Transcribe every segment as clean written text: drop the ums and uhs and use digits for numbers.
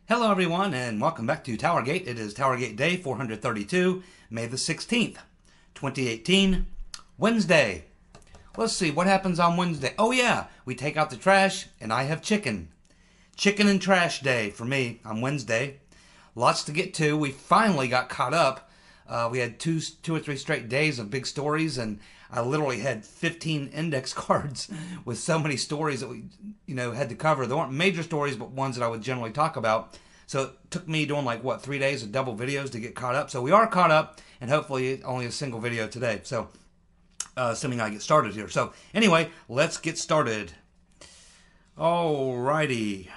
Hello everyone and welcome back to TowerGate. It is TowerGate Day 432, May the 16th, 2018, Wednesday. Let's see, what happens on Wednesday? Oh yeah, we take out the trash and I have chicken. Chicken and trash day for me on Wednesday. Lots to get to. We finally got caught up. We had two or three straight days of big stories, and I literally had 15 index cards with so many stories that we, had to cover. There weren't major stories, but ones that I would generally talk about. So it took me doing 3 days of double videos to get caught up. So we are caught up, and hopefully only a single video today. So assuming I get started here. So anyway, let's get started. Alrighty.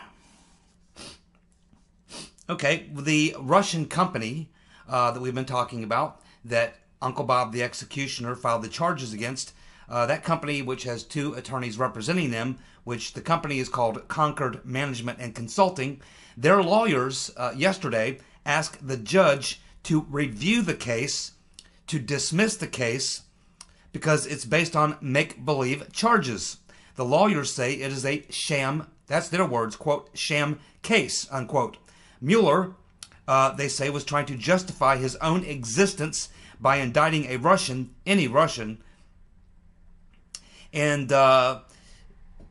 Okay, the Russian company that we've been talking about, that Uncle Bob the Executioner filed the charges against, that company, which has two attorneys representing them, which the company is called Concord Management and Consulting, their lawyers yesterday asked the judge to review the case, to dismiss the case, because it's based on make-believe charges. The lawyers say it is a sham, that's their words, quote, sham case, unquote. Mueller, they say, was trying to justify his own existence by indicting a Russian, any Russian. And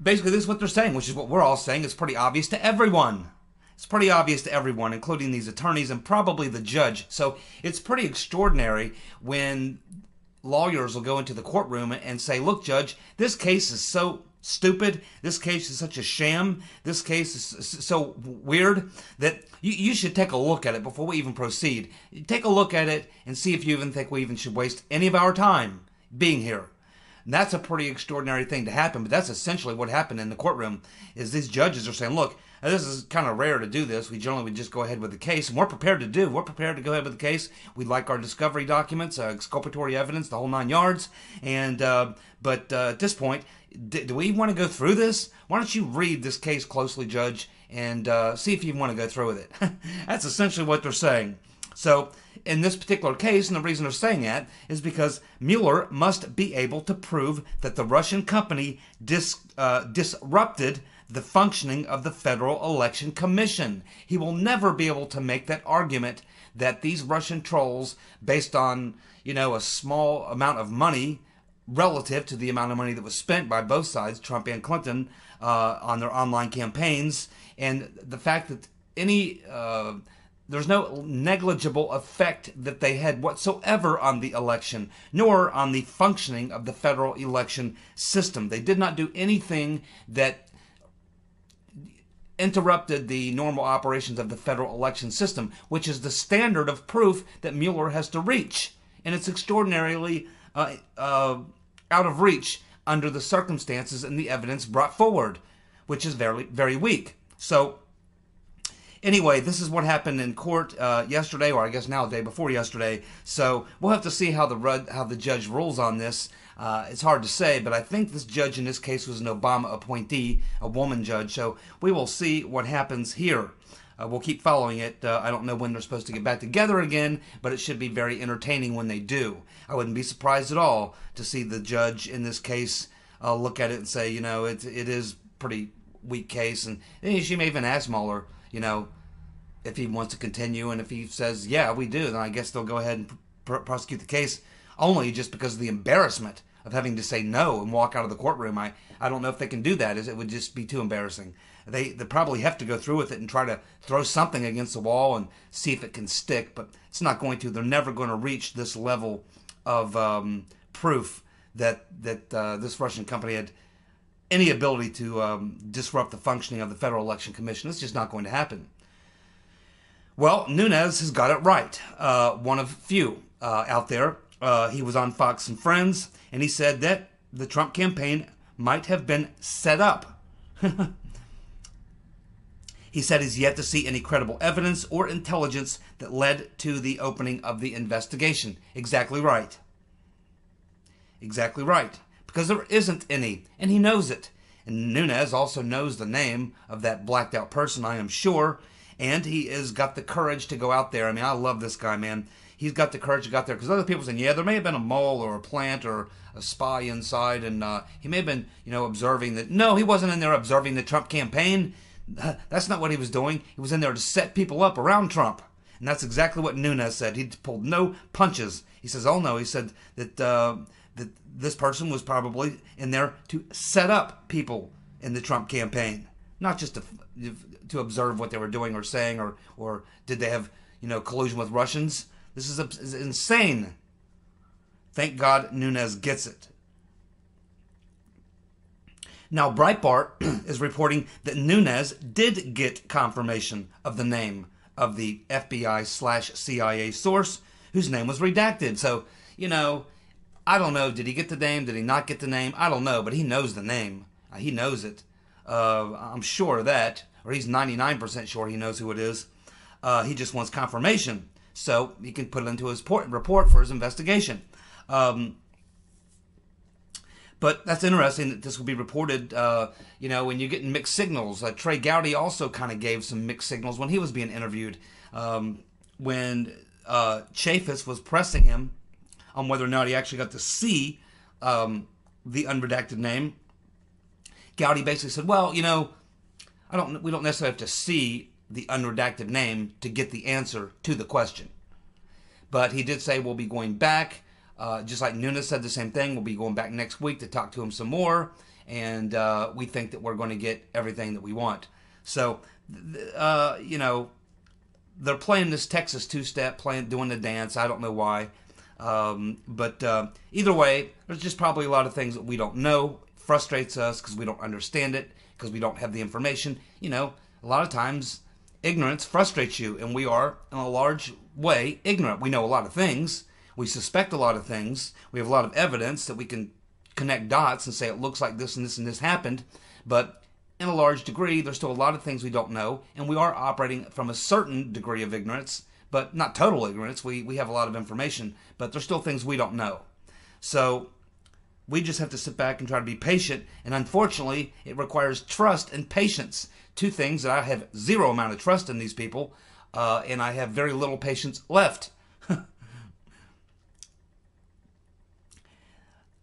basically this is what they're saying, which is what we're all saying. It's pretty obvious to everyone. It's pretty obvious to everyone, including these attorneys and probably the judge. So it's pretty extraordinary when lawyers will go into the courtroom and say, look, judge, this case is so stupid, this case is such a sham, this case is so weird that you should take a look at it before we even proceed. Take a look at it and see if you even think we even should waste any of our time being here. And that's a pretty extraordinary thing to happen, but that's essentially what happened in the courtroom, is these judges are saying, look, this is kind of rare to do this. We generally would just go ahead with the case, and we're prepared to do. We're prepared to go ahead with the case. We'd like our discovery documents, exculpatory evidence, the whole 9 yards. And but at this point, do we want to go through this? Why don't you read this case closely, Judge, and see if you want to go through with it. That's essentially what they're saying. So in this particular case, and the reason they're saying that is because Mueller must be able to prove that the Russian company disrupted the functioning of the Federal Election Commission. He will never be able to make that argument that these Russian trolls, based on, a small amount of money relative to the amount of money that was spent by both sides, Trump and Clinton, on their online campaigns, and the fact that there's no negligible effect that they had whatsoever on the election, nor on the functioning of the federal election system. They did not do anything that interrupted the normal operations of the federal election system, which is the standard of proof that Mueller has to reach. And it's extraordinarily out of reach under the circumstances and the evidence brought forward, which is very, very weak. So anyway, this is what happened in court yesterday, or I guess now the day before yesterday. So we'll have to see how the judge rules on this. It's hard to say, but I think this judge in this case was an Obama appointee, a woman judge. So we will see what happens here. We'll keep following it. I don't know when they're supposed to get back together again, but it should be very entertaining when they do. I wouldn't be surprised at all to see the judge in this case look at it and say, it is pretty weak case. And she may even ask Mueller, if he wants to continue, and if he says, yeah, we do, then I guess they'll go ahead and prosecute the case, only just because of the embarrassment of having to say no and walk out of the courtroom. I don't know if they can do that. It would just be too embarrassing. They probably have to go through with it and try to throw something against the wall and see if it can stick, but it's not going to. They're never going to reach this level of proof that this Russian company had any ability to disrupt the functioning of the Federal Election Commission. It's just not going to happen. Well, Nunes has got it right. One of few out there. He was on Fox and Friends, and he said that the Trump campaign might have been set up. He said he's yet to see any credible evidence or intelligence that led to the opening of the investigation. Exactly right. Exactly right. Because there isn't any, and he knows it. And Nunes also knows the name of that blacked out person, I am sure. And he has got the courage to go out there. I mean, I love this guy, man. He's got the courage to go out there. Because other people saying, yeah, there may have been a mole or a plant or a spy inside. And he may have been, observing that. No, he wasn't in there observing the Trump campaign. That's not what he was doing. He was in there to set people up around Trump. And that's exactly what Nunes said. He pulled no punches. He says, oh no, he said that that this person was probably in there to set up people in the Trump campaign, not just to observe what they were doing or saying, or did they have, collusion with Russians. This is insane. Thank God Nunes gets it. Now, Breitbart is reporting that Nunes did get confirmation of the name of the FBI/CIA source whose name was redacted. So, I don't know. Did he get the name? Did he not get the name? I don't know, but he knows the name. He knows it. I'm sure of that, or he's 99% sure he knows who it is. He just wants confirmation so he can put it into his report for his investigation. But that's interesting that this will be reported, when you're getting mixed signals. Trey Gowdy also kind of gave some mixed signals when he was being interviewed. When Chaffetz was pressing him on whether or not he actually got to see the unredacted name, Gowdy basically said, well, we don't necessarily have to see the unredacted name to get the answer to the question. But he did say we'll be going back. Just like Nunes said the same thing, we'll be going back next week to talk to him some more, and we think that we're going to get everything that we want. So, they're playing this Texas two-step, doing the dance. I don't know why. But either way, there's just probably a lot of things that we don't know. It frustrates us because we don't understand it, because we don't have the information. A lot of times, ignorance frustrates you, and we are, in a large way, ignorant. We know a lot of things. We suspect a lot of things. We have a lot of evidence that we can connect dots and say it looks like this and this and this happened. But in a large degree, there's still a lot of things we don't know. And we are operating from a certain degree of ignorance, but not total ignorance. We have a lot of information, but there's still things we don't know. So we just have to sit back and try to be patient. And unfortunately, it requires trust and patience. Two things that I have zero amount of trust in these people, and I have very little patience left.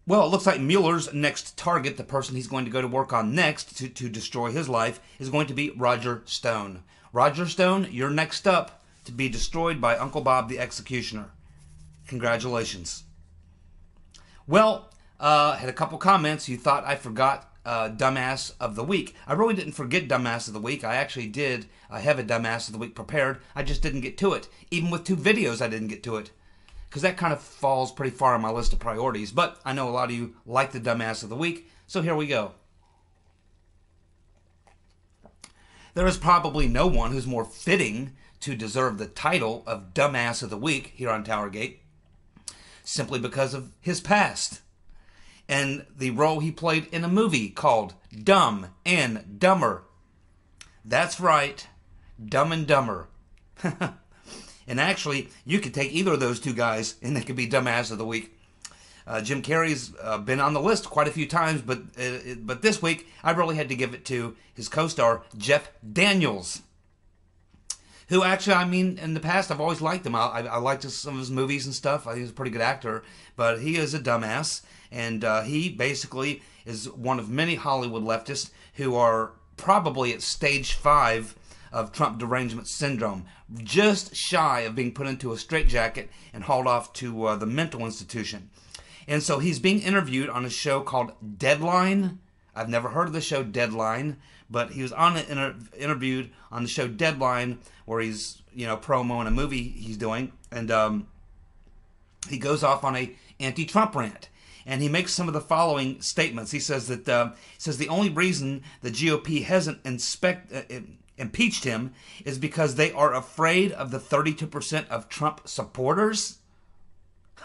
Well, it looks like Mueller's next target, the person he's going to go to work on next to destroy his life, is going to be Roger Stone. Roger Stone, you're next up to be destroyed by Uncle Bob the Executioner. Congratulations. Well, had a couple comments. You thought I forgot Dumbass of the Week. I really didn't forget Dumbass of the Week. I actually did. I have a Dumbass of the Week prepared. I just didn't get to it. Even with 2 videos, I didn't get to it, because that kind of falls pretty far on my list of priorities. But I know a lot of you like the Dumbass of the Week, so here we go. There is probably no one who's more fitting to deserve the title of Dumbass of the Week here on TowerGate, simply because of his past and the role he played in a movie called Dumb and Dumber. That's right, Dumb and Dumber. And actually, you could take either of those 2 guys, and they could be Dumbass of the Week. Jim Carrey's been on the list quite a few times, but this week, I really had to give it to his co-star, Jeff Daniels, who actually, in the past, I've always liked him. I liked some of his movies and stuff. I think he's a pretty good actor, but he is a dumbass, and he basically is one of many Hollywood leftists who are probably at stage 5 of Trump derangement syndrome, just shy of being put into a straitjacket and hauled off to the mental institution. And so he's being interviewed on a show called Deadline. I've never heard of the show Deadline, but he was interviewed on the show Deadline, where he's promoting a movie he's doing, and he goes off on a anti-Trump rant. And he makes some of the following statements. He says that the only reason the GOP hasn't impeached him is because they are afraid of the 32% of Trump supporters.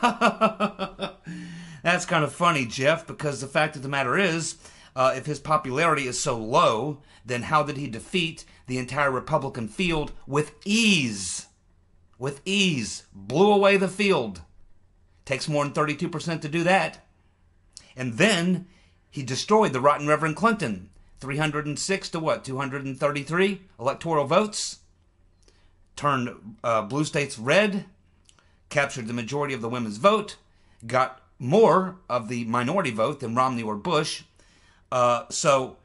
That's kind of funny, Jeff, because the fact of the matter is, if his popularity is so low, then how did he defeat the entire Republican field with ease? With ease. Blew away the field. Takes more than 32% to do that. And then he destroyed the rotten Reverend Clinton. 306 to what? 233 electoral votes. Turned blue states red. Captured the majority of the women's vote. Got more of the minority vote than Romney or Bush. So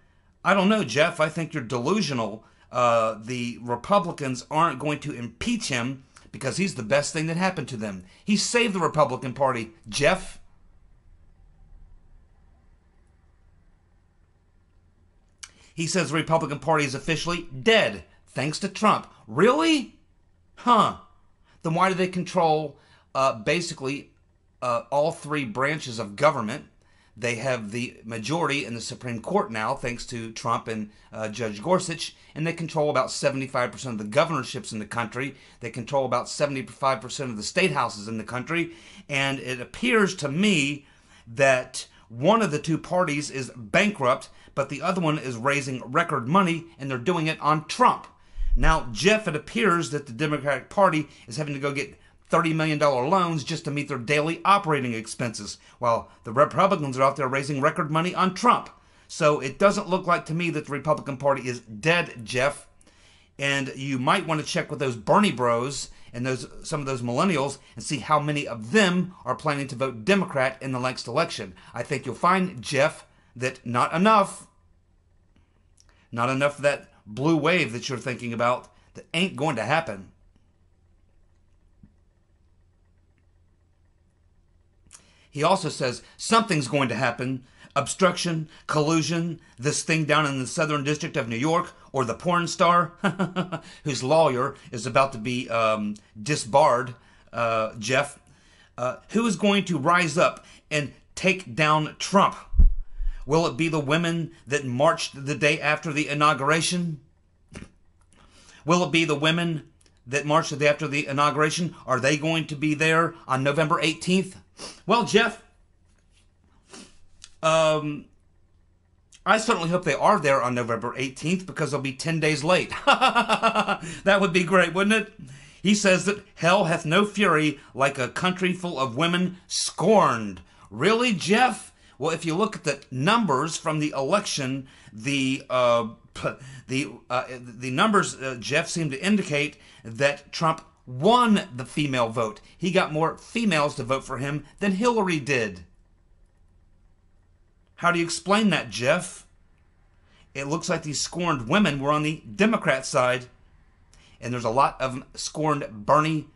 I don't know, Jeff. I think you're delusional. The Republicans aren't going to impeach him because he's the best thing that happened to them. He saved the Republican Party, Jeff. He says the Republican Party is officially dead, thanks to Trump. Really? Huh. Then why do they control basically all three branches of government? They have the majority in the Supreme Court now, thanks to Trump and Judge Gorsuch, and they control about 75% of the governorships in the country. They control about 75% of the state houses in the country, and it appears to me that one of the two parties is bankrupt, but the other one is raising record money, and they're doing it on Trump. Now, Jeff, it appears that the Democratic Party is having to go get $30 million loans just to meet their daily operating expenses, while the Republicans are out there raising record money on Trump. So it doesn't look like to me that the Republican Party is dead, Jeff. And you might want to check with those Bernie bros and some of those millennials and see how many of them are planning to vote Democrat in the next election. I think you'll find, Jeff, that not enough of that blue wave that you're thinking about, that ain't going to happen. He also says something's going to happen. Obstruction, collusion, this thing down in the Southern District of New York, or the porn star whose lawyer is about to be disbarred, Jeff. Who is going to rise up and take down Trump? Will it be the women that marched the day after the inauguration? Will it be the women that marched the day after the inauguration? Are they going to be there on November 18th? Well, Jeff, I certainly hope they are there on November 18th because they'll be 10 days late. That would be great, wouldn't it? He says that hell hath no fury like a country full of women scorned. Really, Jeff? Well, if you look at the numbers from the election, the numbers, Jeff, seem to indicate that Trump won the female vote. He got more females to vote for him than Hillary did. How do you explain that, Jeff? It looks like these scorned women were on the Democrat side, and there's a lot of scorned Bernie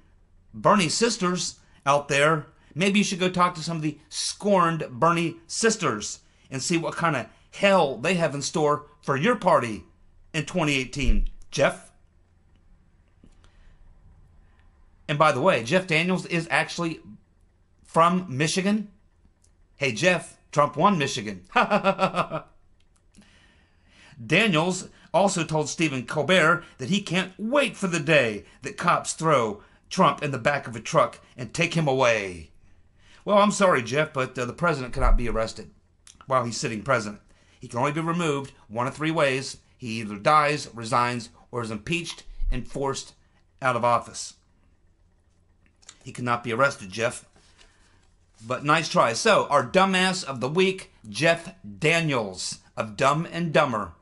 sisters out there. Maybe you should go talk to some of the scorned Bernie sisters and see what kind of hell they have in store for your party in 2018, Jeff. And by the way, Jeff Daniels is actually from Michigan. Hey, Jeff, Trump won Michigan. Daniels also told Stephen Colbert that he can't wait for the day that cops throw Trump in the back of a truck and take him away. Well, I'm sorry, Jeff, but the president cannot be arrested while he's sitting president. He can only be removed one of three ways. He either dies, resigns, or is impeached and forced out of office. He cannot be arrested, Jeff. But nice try. So, our dumbass of the week, Jeff Daniels of Dumb and Dumber.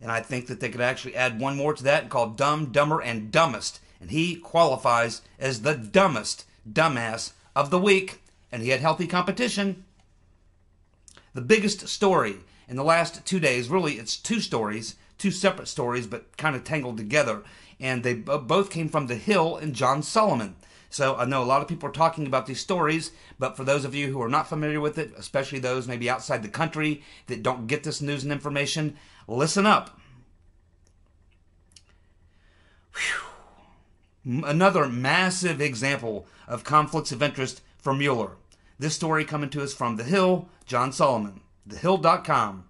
And I think that they could actually add one more to that called Dumb, Dumber, and Dumbest. And he qualifies as the dumbest dumbass of the week. And he had healthy competition. The biggest story in the last 2 days, really it's two stories, two separate stories, but kind of tangled together. And they both came from The Hill and John Solomon. So I know a lot of people are talking about these stories, but for those of you who are not familiar with it, especially those maybe outside the country that don't get this news and information, listen up. Whew. Another massive example of conflicts of interest for Mueller. This story coming to us from The Hill, John Solomon, thehill.com.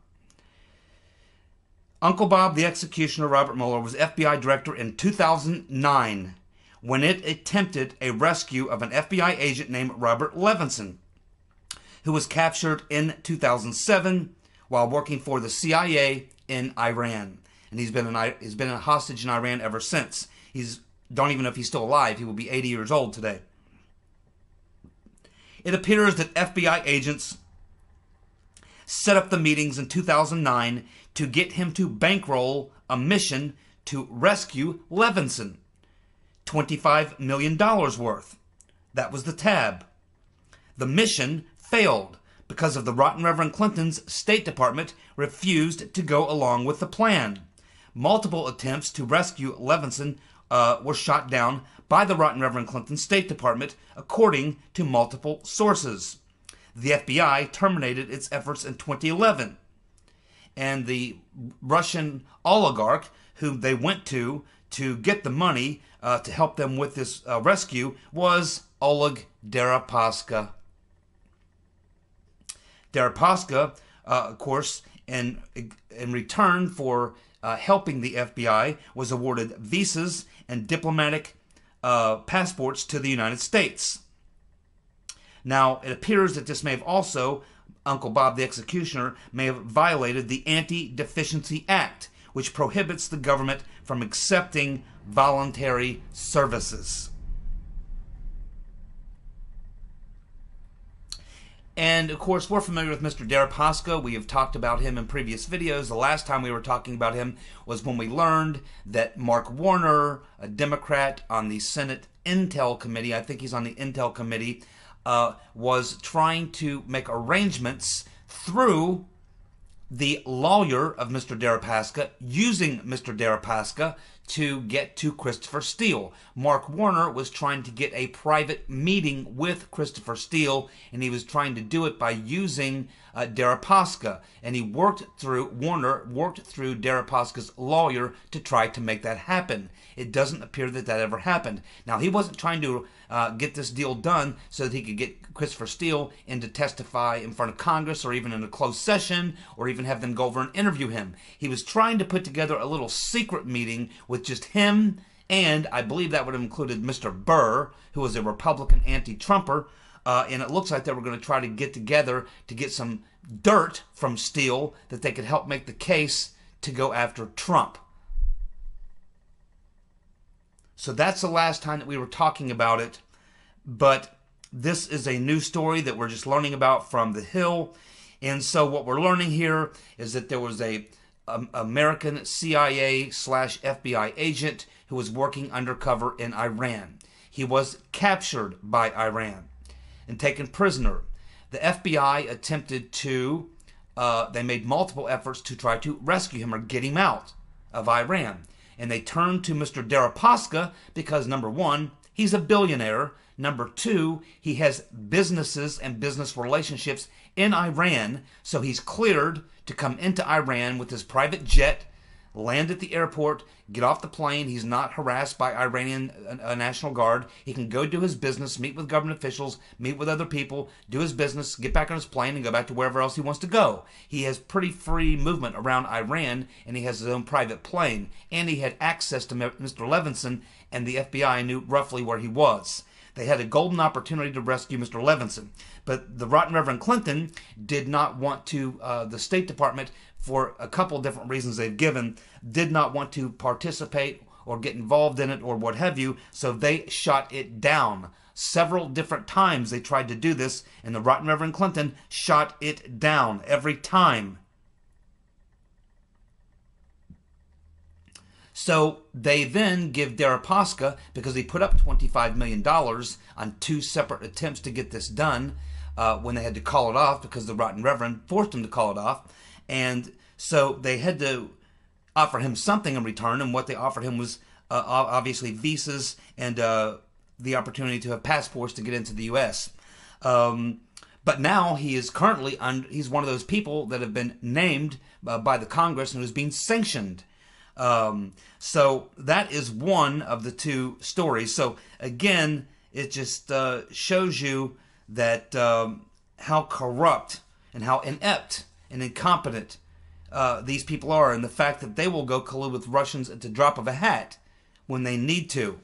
Uncle Bob, the executioner, Robert Mueller, was FBI director in 2009 when it attempted a rescue of an FBI agent named Robert Levinson, who was captured in 2007 while working for the CIA in Iran. And he's been a hostage in Iran ever since. Don't even know if he's still alive. He will be 80 years old today. It appears that FBI agents set up the meetings in 2009 to get him to bankroll a mission to rescue Levinson. $25 million worth. That was the tab. The mission failed, because of the rotten Reverend Clinton's State Department refused to go along with the plan. Multiple attempts to rescue Levinson were shot down by the rotten Reverend Clinton's State Department, according to multiple sources. The FBI terminated its efforts in 2011, and the Russian oligarch who they went to get the money to help them with this rescue was Oleg Deripaska. Deripaska, of course, in return for helping the FBI, was awarded visas and diplomatic passports to the United States. Now, it appears that this may have also, Uncle Bob the Executioner, may have violated the Anti-Deficiency Act, which prohibits the government from accepting voluntary services. And, of course, we're familiar with Mr. Deripaska. We have talked about him in previous videos. The last time we were talking about him was when we learned that Mark Warner, a Democrat on the Senate Intel Committee, I think he's on the Intel Committee, was trying to make arrangements through the lawyer of Mr. Deripaska, using Mr. Deripaska to get to Christopher Steele. Mark Warner was trying to get a private meeting with Christopher Steele, and he was trying to do it by using Deripaska. And Warner worked through Deripaska's lawyer to try to make that happen. It doesn't appear that ever happened. Now, he wasn't trying to get this deal done so that he could get Christopher Steele in to testify in front of Congress, or even in a closed session, or even have them go over and interview him. He was trying to put together a little secret meeting with just him, and I believe that would have included Mr. Burr, who was a Republican anti-Trumper, and it looks like they were going to try to get together to get some dirt from Steele that they could help make the case to go after Trump. So that's the last time that we were talking about it, but this is a new story that we're just learning about from The Hill. And so what we're learning here is that there was a American CIA/FBI agent who was working undercover in Iran. He was captured by Iran and taken prisoner. The FBI attempted to, they made multiple efforts to try to rescue him or get him out of Iran. And they turned to Mr. Deripaska because, number one, he's a billionaire. Number two, he has businesses and business relationships in Iran, so he's cleared to come into Iran with his private jet, land at the airport, get off the plane. He's not harassed by Iranian National Guard. He can go do his business, meet with government officials, meet with other people, do his business, get back on his plane, and go back to wherever else he wants to go. He has pretty free movement around Iran, and he has his own private plane. And he had access to Mr. Levinson, and the FBI knew roughly where he was. They had a golden opportunity to rescue Mr. Levinson. But the rotten Reverend Clinton did not want to, the State Department, for a couple different reasons they've given, did not want to participate or get involved in it or what have you, so they shot it down. Several different times they tried to do this, and the rotten Reverend Clinton shot it down every time. So they then give Deripaska, because he put up $25 million on two separate attempts to get this done, when they had to call it off because the rotten Reverend forced him to call it off. And so they had to offer him something in return, and what they offered him was obviously visas and the opportunity to have passports to get into the U.S. But now he is currently, he's one of those people that have been named by the Congress and who's being sanctioned. So that is one of the two stories. So again, it just shows you that how corrupt and how inept and incompetent these people are, and the fact that they will go collude with Russians at the drop of a hat when they need to.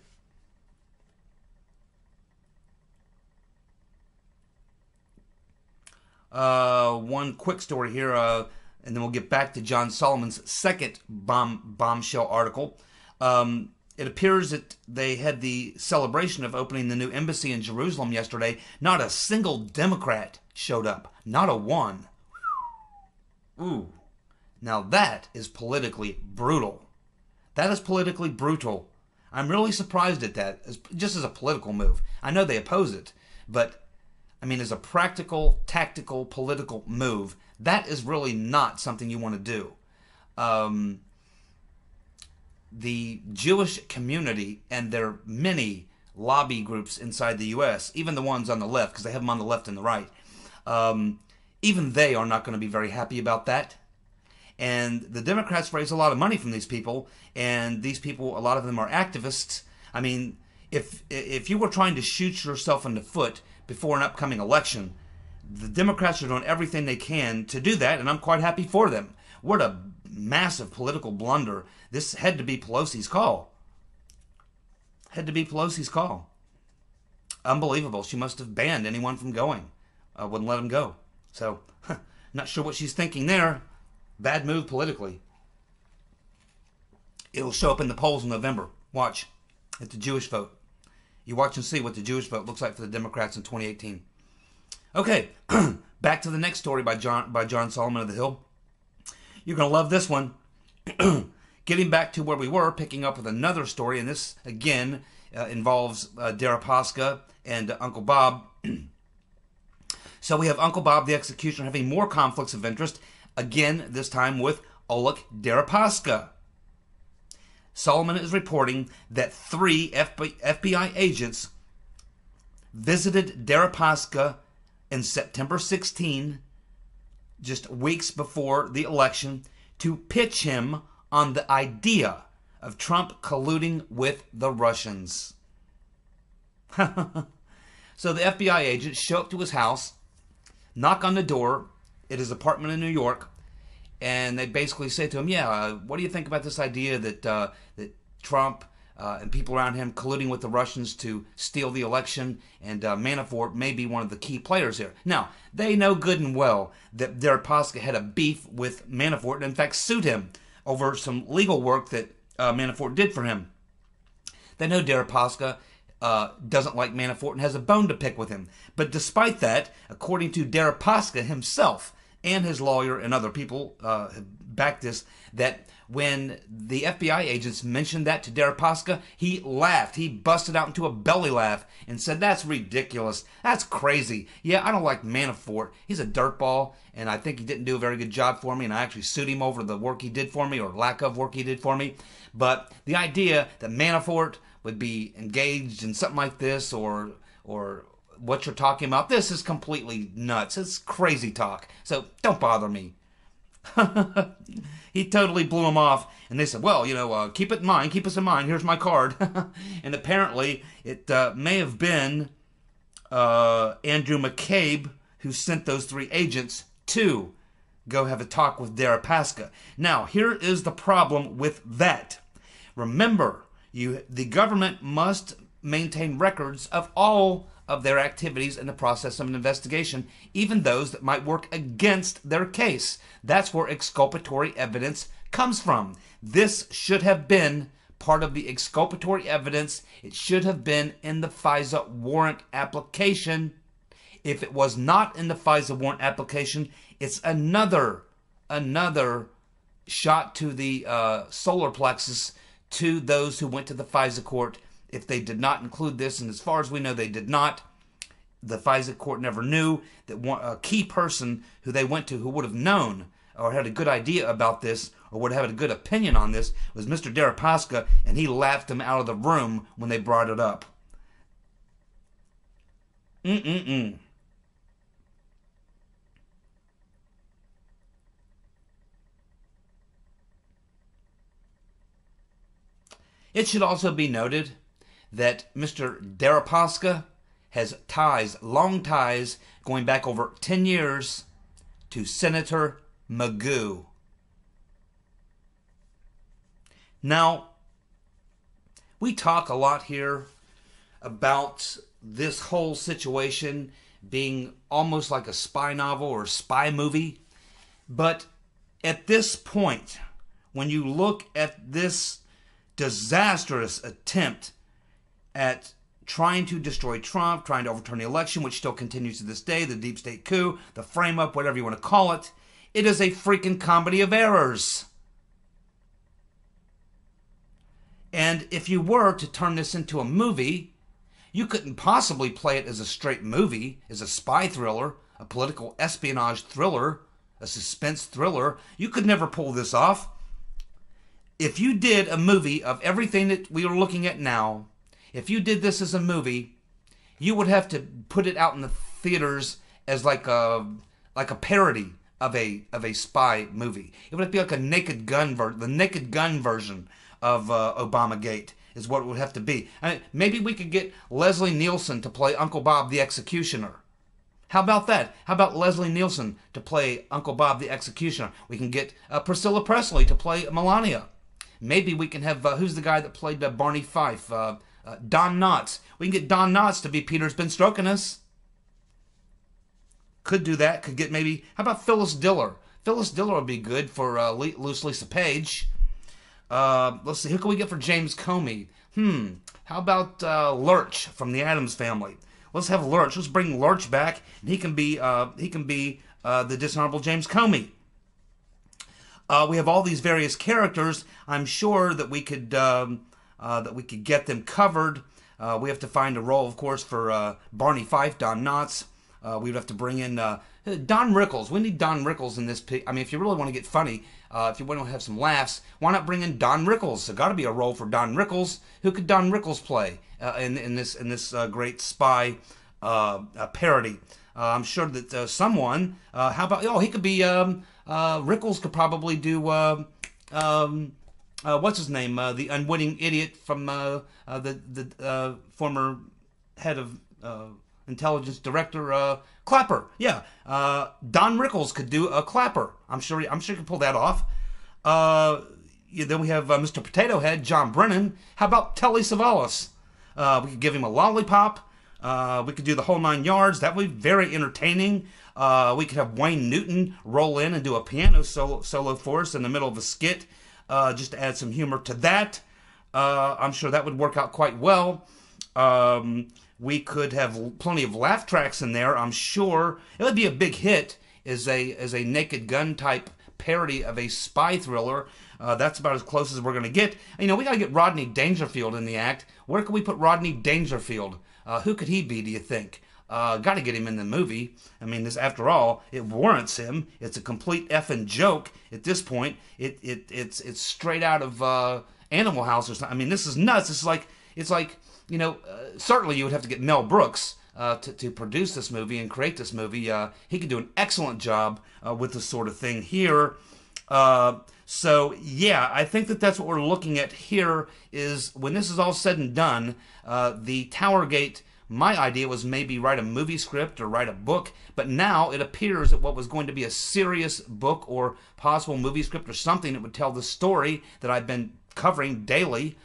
One quick story here, and then we'll get back to John Solomon's second bombshell article. It appears that they had the celebration of opening the new embassy in Jerusalem yesterday. Not a single Democrat showed up. Not a one. Ooh. Now that is politically brutal. That is politically brutal. I'm really surprised at that, just as a political move. I know they oppose it, but, I mean, as a practical, tactical, political move, that is really not something you want to do. The Jewish community, and there are many lobby groups inside the U.S., even the ones on the left, because they have them on the left and the right, even they are not going to be very happy about that. And the Democrats raise a lot of money from these people, and these people, a lot of them are activists. I mean, if you were trying to shoot yourself in the foot before an upcoming election, the Democrats are doing everything they can to do that, and I'm quite happy for them. What a massive political blunder. This had to be Pelosi's call. Had to be Pelosi's call. Unbelievable. She must have banned anyone from going. Wouldn't let them go. So, not sure what she's thinking there. Bad move politically. It'll show up in the polls in November. Watch. At the Jewish vote. You watch and see what the Jewish vote looks like for the Democrats in 2018. Okay, back to the next story by John Solomon of the Hill. You're going to love this one. Getting back to where we were, picking up with another story, and this, again, involves Deripaska and Uncle Bob. So we have Uncle Bob, the executioner, having more conflicts of interest, again, this time with Oleg Deripaska. Solomon is reporting that 3 FBI agents visited Deripaska in September 16, just weeks before the election, to pitch him on the idea of Trump colluding with the Russians. So the FBI agents show up to his house, knock on the door at his apartment in New York, and they basically say to him, what do you think about this idea that that Trump and people around him colluding with the Russians to steal the election, and Manafort may be one of the key players here. Now, they know good and well that Deripaska had a beef with Manafort, and in fact sued him over some legal work that Manafort did for him. They know Deripaska doesn't like Manafort and has a bone to pick with him. But despite that, according to Deripaska himself and his lawyer and other people have backed this, that when the FBI agents mentioned that to Deripaska, he laughed. He busted out into a belly laugh and said, "That's ridiculous. That's crazy. Yeah, I don't like Manafort. He's a dirtball, and I think he didn't do a very good job for me, and I actually sued him over the work he did for me, or lack of work he did for me. But the idea that Manafort would be engaged in something like this, or what you're talking about, this is completely nuts. It's crazy talk. So don't bother me." He totally blew him off, and they said, well, keep it in mind, keep us in mind, here's my card. And apparently it may have been Andrew McCabe who sent those 3 agents to go have a talk with Deripaska. Now, here is the problem with that. Remember, the government must maintain records of all of their activities in the process of an investigation, even those that might work against their case. That's where exculpatory evidence comes from. This should have been part of the exculpatory evidence. It should have been in the FISA warrant application. If it was not in the FISA warrant application, it's another shot to the solar plexus to those who went to the FISA court. If they did not include this, and as far as we know they did not, the FISA court never knew that a key person who they went to who would have known or had a good idea about this or would have had a good opinion on this was Mr. Deripaska, and he laughed him out of the room when they brought it up. It should also be noted that Mr. Deripaska has long ties, going back over 10 years, to Senator Magoo. Now, we talk a lot here about this whole situation being almost like a spy novel or spy movie, but at this point, when you look at this disastrous attempt at trying to destroy Trump, trying to overturn the election, which still continues to this day, the deep state coup, the frame-up, whatever you want to call it, it is a freaking comedy of errors. And if you were to turn this into a movie, You couldn't possibly play it as a straight movie, as a spy thriller, a political espionage thriller, a suspense thriller. You could never pull this off. If you did a movie of everything that we are looking at now, if you did this as a movie, you would have to put it out in the theaters as like a parody of a spy movie. It would have to be like a Naked Gun the Naked Gun version of Obamagate is what it would have to be. I mean, maybe we could get Leslie Nielsen to play Uncle Bob the Executioner. How about that? How about Leslie Nielsen to play Uncle Bob the Executioner? We can get Priscilla Presley to play Melania. Maybe we can have, who's the guy that played Barney Fife? Don Knotts. We can get Don Knotts to be Peter's Been Stroking Us. Could do that. Could get maybe, how about Phyllis Diller? Phyllis Diller would be good for Loose Lisa Page. Let's see, who can we get for James Comey? How about Lurch from the Addams Family? Let's have Lurch. Let's bring Lurch back, and he can be the dishonorable James Comey. We have all these various characters. I'm sure that we could get them covered. We have to find a role, of course, for Barney Fife, Don Knotts. We'd have to bring in Don Rickles. We need Don Rickles in this. I mean, if you really want to get funny, if you want to have some laughs, why not bring in Don Rickles? There's got to be a role for Don Rickles. Who could Don Rickles play in this great spy parody? I'm sure that someone. How about? Oh, he could be. Rickles could probably do. What's his name? The unwitting idiot from the former head of intelligence director, Clapper. Yeah, Don Rickles could do a Clapper. I'm sure he could pull that off. Then we have Mr. Potato Head, John Brennan. How about Telly Savalas? We could give him a lollipop. We could do the whole 9 yards. That would be very entertaining. We could have Wayne Newton roll in and do a piano solo for us in the middle of a skit, just to add some humor to that. I'm sure that would work out quite well. We could have plenty of laugh tracks in there. I'm sure it would be a big hit as a Naked Gun type parody of a spy thriller. That's about as close as we're going to get. We got to get Rodney Dangerfield in the act. Where can we put Rodney Dangerfield? Who could he be, do you think? Got to get him in the movie. I mean, this, after all, it warrants him. It's a complete effing joke at this point. It's straight out of Animal House or something. I mean, this is nuts. It's like certainly you would have to get Mel Brooks to produce this movie and create this movie. He could do an excellent job with this sort of thing here. So, yeah, I think that's what we're looking at here is when this is all said and done, the TowerGate, my idea was maybe write a movie script or write a book, but now it appears that what was going to be a serious book or possible movie script or something that would tell the story that I've been covering daily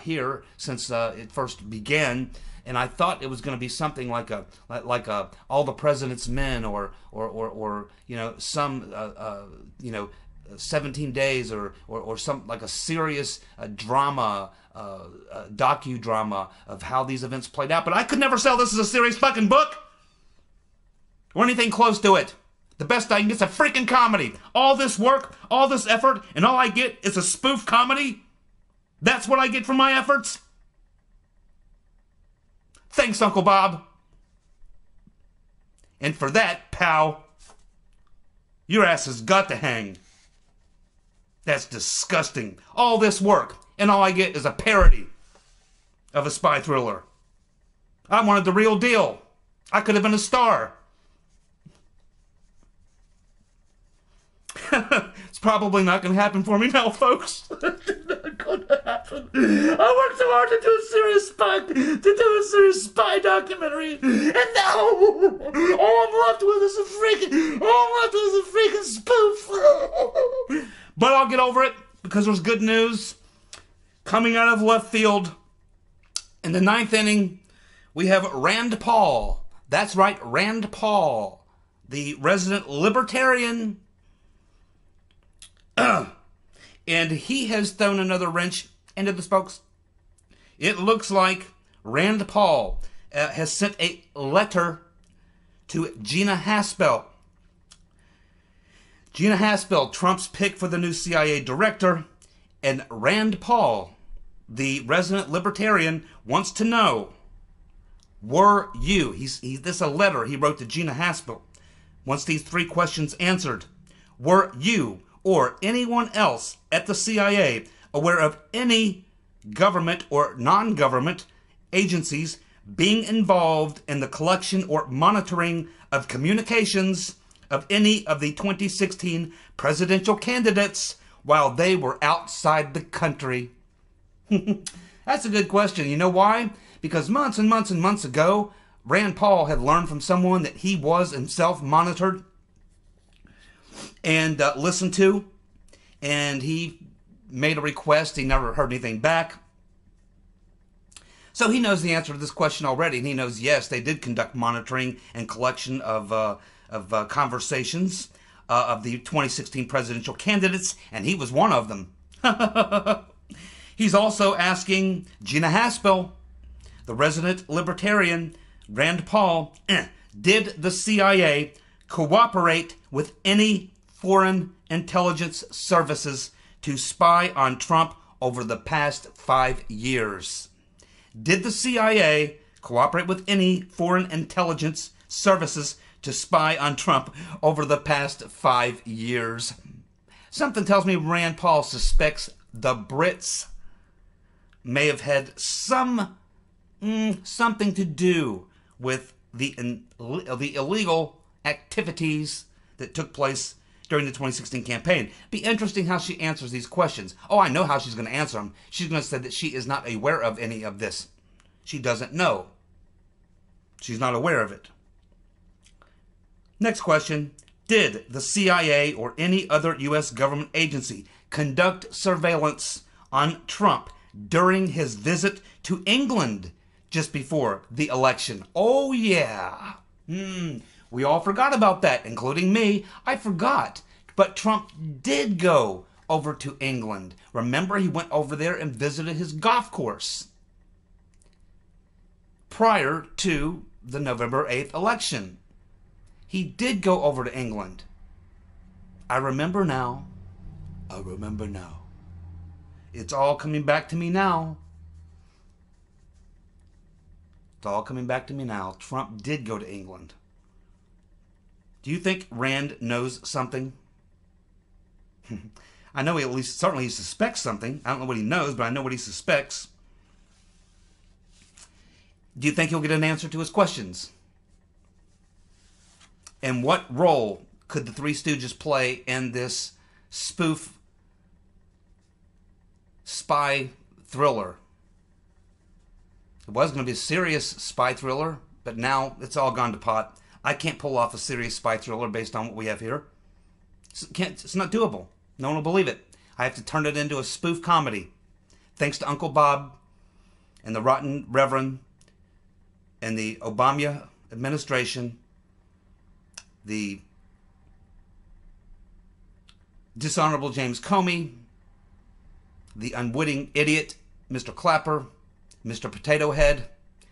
here since it first began. And I thought it was going to be something like a All the President's Men or some 17 Days or some like a serious drama, docudrama of how these events played out. But I could never sell this as a serious fucking book or anything close to it. The best I can get is a freaking comedy. All this work, all this effort, and all I get is a spoof comedy? That's what I get from my efforts? Thanks, Uncle Bob. And for that, pal, your ass has got to hang. That's disgusting. All this work, and all I get is a parody of a spy thriller. I wanted the real deal. I could have been a star. It's probably not going to happen for me now, folks. It's not going to happen. I worked so hard to do a serious spy documentary, and now all I'm left with is a freaking spoof. But I'll get over it because there's good news coming out of left field. In the 9th inning, we have Rand Paul. That's right, Rand Paul, the resident libertarian. And he has thrown another wrench into the spokes. It looks like Rand Paul has sent a letter to Gina Haspel. Gina Haspel, Trump's pick for the new CIA director, and Rand Paul, the resident libertarian, wants to know Were you, this is a letter he wrote to Gina Haspel. Once these 3 questions answered, were you or anyone else at the CIA aware of any government or non-government agencies being involved in the collection or monitoring of communications of any of the 2016 presidential candidates while they were outside the country? That's a good question. You know why? Because months and months and months ago, Rand Paul had learned from someone that he was himself monitored and listened to, and he made a request. He never heard anything back. So he knows the answer to this question already, and he knows, yes, they did conduct monitoring and collection of conversations of the 2016 presidential candidates, and he was one of them. He's also asking Gina Haspel, the resident libertarian, Rand Paul, did the CIA cooperate with any foreign intelligence services to spy on Trump over the past 5 years? Did the CIA cooperate with any foreign intelligence services to spy on Trump over the past 5 years? Something tells me Rand Paul suspects the Brits may have had something to do with the illegal activities that took place during the 2016 campaign. Be interesting how she answers these questions. Oh, I know how she's going to answer them. She's going to say that she is not aware of any of this. She doesn't know. She's not aware of it. Next question. Did the CIA or any other U.S. government agency conduct surveillance on Trump during his visit to England just before the election? Oh, yeah. We all forgot about that, including me. I forgot. But Trump did go over to England. Remember, he went over there and visited his golf course prior to the November 8th election. He did go over to England. I remember now. I remember now. It's all coming back to me now. It's all coming back to me now. Trump did go to England. Do you think Rand knows something? I know certainly he suspects something. I don't know what he knows, but I know what he suspects. Do you think he'll get an answer to his questions? And what role could the Three Stooges play in this spoof spy thriller? It was going to be a serious spy thriller, but now it's all gone to pot. I can't pull off a serious spy thriller based on what we have here. It's not doable. No one will believe it. I have to turn it into a spoof comedy. Thanks to Uncle Bob and the Rotten Reverend and the Obama administration, the dishonorable James Comey, the unwitting idiot Mr. Clapper, Mr. Potato Head.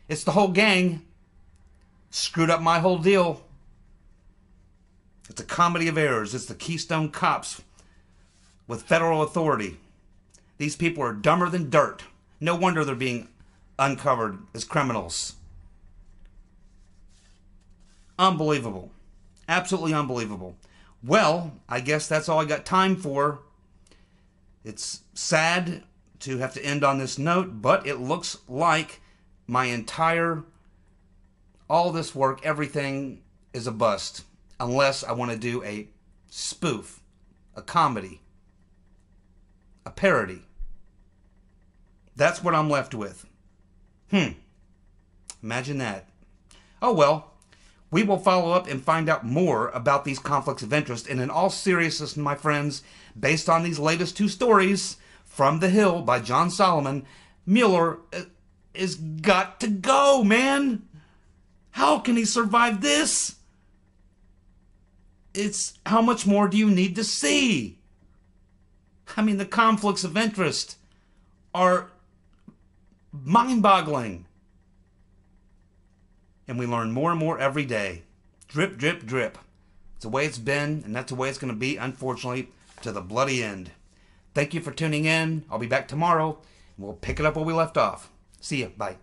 It's the whole gang. Screwed up my whole deal. It's a comedy of errors. It's the Keystone Cops with federal authority. These people are dumber than dirt. No wonder they're being uncovered as criminals. Unbelievable. Absolutely unbelievable. Well, I guess that's all I got time for. It's sad to have to end on this note, but it looks like all this work, everything is a bust. Unless I want to do a spoof, a comedy, a parody. That's what I'm left with. Imagine that. Oh well. We will follow up and find out more about these conflicts of interest. And in all seriousness, my friends, based on these latest 2 stories, From the Hill by John Solomon, Mueller is got to go, man. How can he survive this? It's how much more do you need to see? I mean, the conflicts of interest are mind-boggling. And we learn more and more every day. Drip, drip, drip. It's the way it's been, and that's the way it's going to be, unfortunately, to the bloody end. Thank you for tuning in. I'll be back tomorrow, and we'll pick it up where we left off. See ya. Bye.